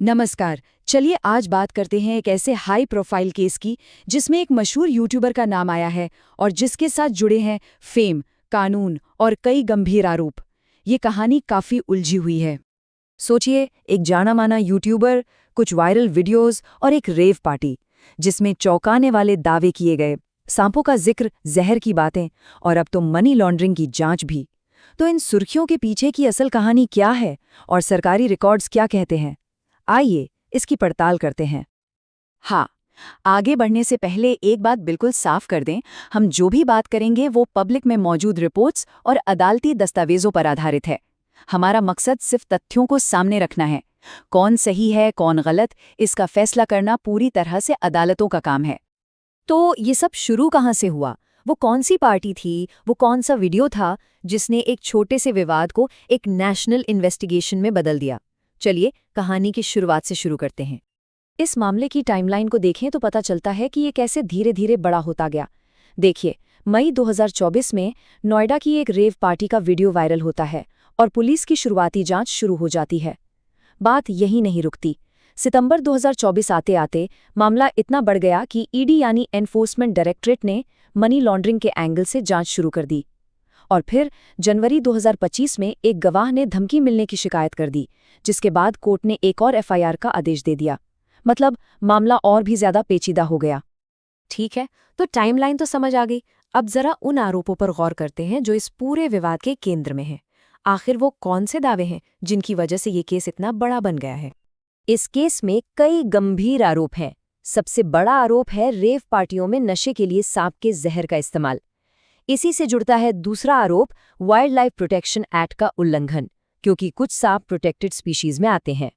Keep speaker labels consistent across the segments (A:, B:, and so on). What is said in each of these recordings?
A: नमस्कार। चलिए आज बात करते हैं एक ऐसे हाई प्रोफाइल केस की जिसमें एक मशहूर यूट्यूबर का नाम आया है और जिसके साथ जुड़े हैं फेम, कानून और कई गंभीर आरोप। ये कहानी काफी उलझी हुई है। सोचिए, एक जाना माना यूट्यूबर, कुछ वायरल वीडियोस और एक रेव पार्टी जिसमें चौंकाने वाले दावे किए गए, सांपों का जिक्र, जहर की बातें और अब तो मनी लॉन्ड्रिंग की जांच भी। तो इन सुर्खियों के पीछे की असल कहानी क्या है और सरकारी रिकॉर्ड्स क्या कहते हैं? आइए इसकी पड़ताल करते हैं। हाँ, आगे बढ़ने से पहले एक बात बिल्कुल साफ कर दें, हम जो भी बात करेंगे वो पब्लिक में मौजूद रिपोर्ट्स और अदालती दस्तावेजों पर आधारित है। हमारा मकसद सिर्फ तथ्यों को सामने रखना है। कौन सही है, कौन गलत, इसका फैसला करना पूरी तरह से अदालतों का काम है। तो ये सब शुरू कहाँ से हुआ? वो कौन सी पार्टी थी, वो कौन सा वीडियो था जिसने एक छोटे से विवाद को एक नेशनल इन्वेस्टिगेशन में बदल दिया? चलिए कहानी की शुरुआत से शुरू करते हैं। इस मामले की टाइमलाइन को देखें तो पता चलता है कि ये कैसे धीरे धीरे बड़ा होता गया। देखिए, मई 2024 में नोएडा की एक रेव पार्टी का वीडियो वायरल होता है और पुलिस की शुरुआती जांच शुरू हो जाती है। बात यही नहीं रुकती। सितंबर 2024 आते आते मामला इतना बढ़ गया कि ईडी यानी एनफोर्समेंट डायरेक्टरेट ने मनी लॉन्ड्रिंग के एंगल से जांच शुरू कर दी। और फिर जनवरी 2025 में एक गवाह ने धमकी मिलने की शिकायत कर दी, जिसके बाद कोर्ट ने एक और एफआईआर का आदेश दे दिया। मतलब मामला और भी ज्यादा पेचीदा हो गया।
B: ठीक है, तो टाइमलाइन तो समझ आ गई। अब जरा उन आरोपों पर गौर करते हैं जो इस पूरे विवाद के केंद्र में हैं। आखिर वो कौन से दावे हैं जिनकी वजह से ये केस इतना बड़ा बन गया है?
A: इस केस में कई गंभीर आरोप हैं। सबसे बड़ा आरोप है रेव पार्टियों में नशे के लिए सांप के जहर का इस्तेमाल। इसी से जुड़ता है दूसरा आरोप, वाइल्ड लाइफ प्रोटेक्शन एक्ट का उल्लंघन, क्योंकि कुछ सांप प्रोटेक्टेड स्पीशीज में आते हैं।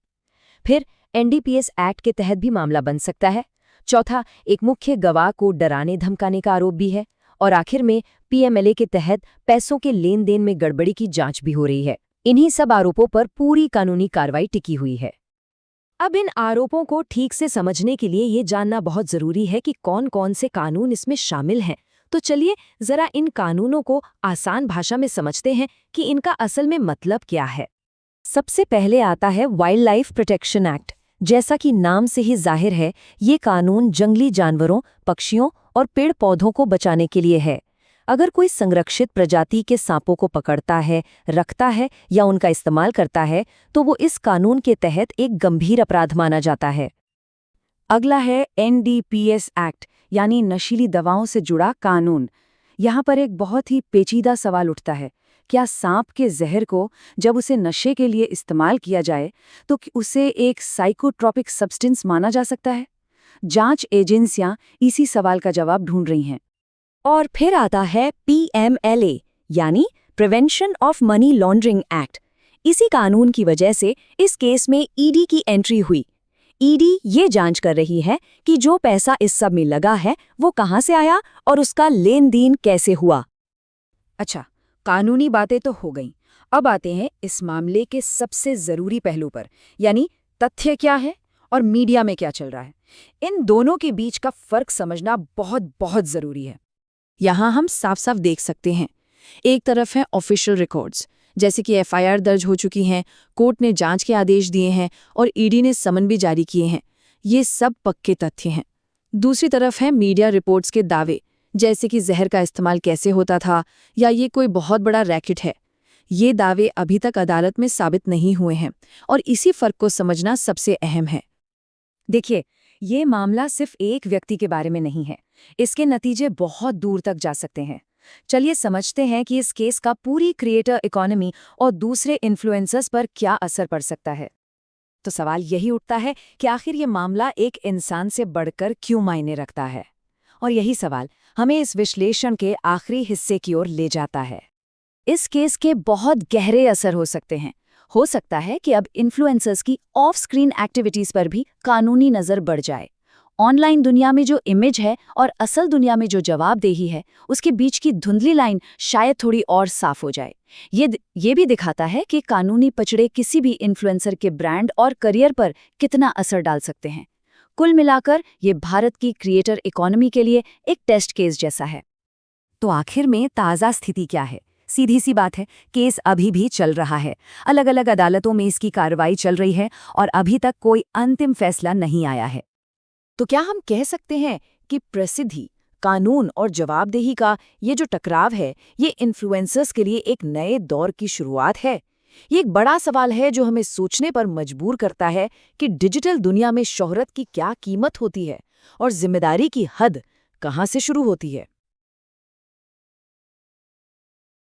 A: फिर एनडीपीएस एक्ट के तहत भी मामला बन सकता है। चौथा, एक मुख्य गवाह को डराने धमकाने का आरोप भी है। और आखिर में पीएमएलए के तहत पैसों के लेन देन में गड़बड़ी की जांच भी हो रही है। इन्हीं सब आरोपों पर पूरी कानूनी कार्रवाई टिकी हुई है। अब इन आरोपों को ठीक से समझने के लिए ये जानना बहुत जरूरी है कि कौन कौन से कानून इसमें शामिल हैं। तो चलिए जरा इन कानूनों को आसान भाषा में समझते हैं कि इनका असल में मतलब क्या है। सबसे पहले आता है वाइल्ड लाइफ प्रोटेक्शन एक्ट। जैसा कि नाम से ही जाहिर है, ये कानून जंगली जानवरों, पक्षियों और पेड़ पौधों को बचाने के लिए है। अगर कोई संरक्षित प्रजाति के सांपों को पकड़ता है, रखता है या उनका इस्तेमाल करता है, तो वो इस कानून के तहत एक गंभीर अपराध माना जाता है। अगला है एनडीपीएस एक्ट, यानी नशीली दवाओं से जुड़ा कानून। यहाँ पर एक बहुत ही पेचीदा सवाल उठता है, क्या सांप के जहर को जब उसे नशे के लिए इस्तेमाल किया जाए तो उसे एक साइकोट्रॉपिक सब्सटेंस माना जा सकता है? जांच एजेंसियां इसी सवाल का जवाब ढूंढ रही हैं। और फिर आता है पीएमएलए, यानी prevention of money laundering act. इसी कानून की वजह से इस केस में ईडी की एंट्री हुई। ईडी ये जांच कर रही है कि जो पैसा इस सब में लगा है वो कहां से आया और उसका लेन देन कैसे हुआ। अच्छा, कानूनी बातें तो हो गईं। अब आते हैं इस मामले के सबसे जरूरी पहलू पर, यानी तथ्य क्या है और मीडिया में क्या चल रहा है। इन दोनों के बीच का फर्क समझना बहुत बहुत जरूरी है। यहाँ हम साफ साफ देख सकते हैं, एक तरफ है ऑफिशियल रिकॉर्ड्स, जैसे कि एफआईआर दर्ज हो चुकी हैं, कोर्ट ने जांच के आदेश दिए हैं और ईडी ने समन भी जारी किए हैं। ये सब पक्के तथ्य हैं। दूसरी तरफ है मीडिया रिपोर्ट्स के दावे, जैसे कि जहर का इस्तेमाल कैसे होता था या ये कोई बहुत बड़ा रैकेट है। ये दावे अभी तक अदालत में साबित नहीं हुए हैं और इसी फर्क को समझना सबसे अहम है। देखिए, ये मामला सिर्फ एक व्यक्ति के बारे में नहीं है। इसके नतीजे बहुत दूर तक जा सकते हैं। चलिए समझते हैं कि इस केस का पूरी क्रिएटर इकोनॉमी और दूसरे इन्फ्लुएंसर्स पर क्या असर पड़ सकता है। तो सवाल यही उठता है कि आखिर ये मामला एक इंसान से बढ़कर क्यों मायने रखता है। और यही सवाल हमें इस विश्लेषण के आखिरी हिस्से की ओर ले जाता है। इस केस के बहुत गहरे असर हो सकते हैं। हो सकता है कि अब इन्फ्लुएंसर्स की ऑफ स्क्रीन एक्टिविटीज पर भी कानूनी नजर बढ़ जाए। ऑनलाइन दुनिया में जो इमेज है और असल दुनिया में जो जवाबदेही है, उसके बीच की धुंधली लाइन शायद थोड़ी और साफ हो जाए। ये भी दिखाता है कि कानूनी पचड़े किसी भी इन्फ्लुएंसर के ब्रांड और करियर पर कितना असर डाल सकते हैं। कुल मिलाकर ये भारत की क्रिएटर इकोनॉमी के लिए एक टेस्ट केस जैसा है। तो आखिर में ताज़ा स्थिति क्या है? सीधी सी बात है, केस अभी भी चल रहा है। अलग अलग अदालतों में इसकी कार्रवाई चल रही है और अभी तक कोई अंतिम फैसला नहीं आया है।
B: तो क्या हम कह सकते हैं कि प्रसिद्धि, कानून और जवाबदेही का ये जो टकराव है, ये इन्फ्लुएंसर्स के लिए एक नए दौर की शुरुआत है? ये एक बड़ा सवाल है जो हमें सोचने पर मजबूर करता है कि डिजिटल दुनिया में शोहरत की क्या कीमत होती है और जिम्मेदारी की हद कहाँ से शुरू होती है।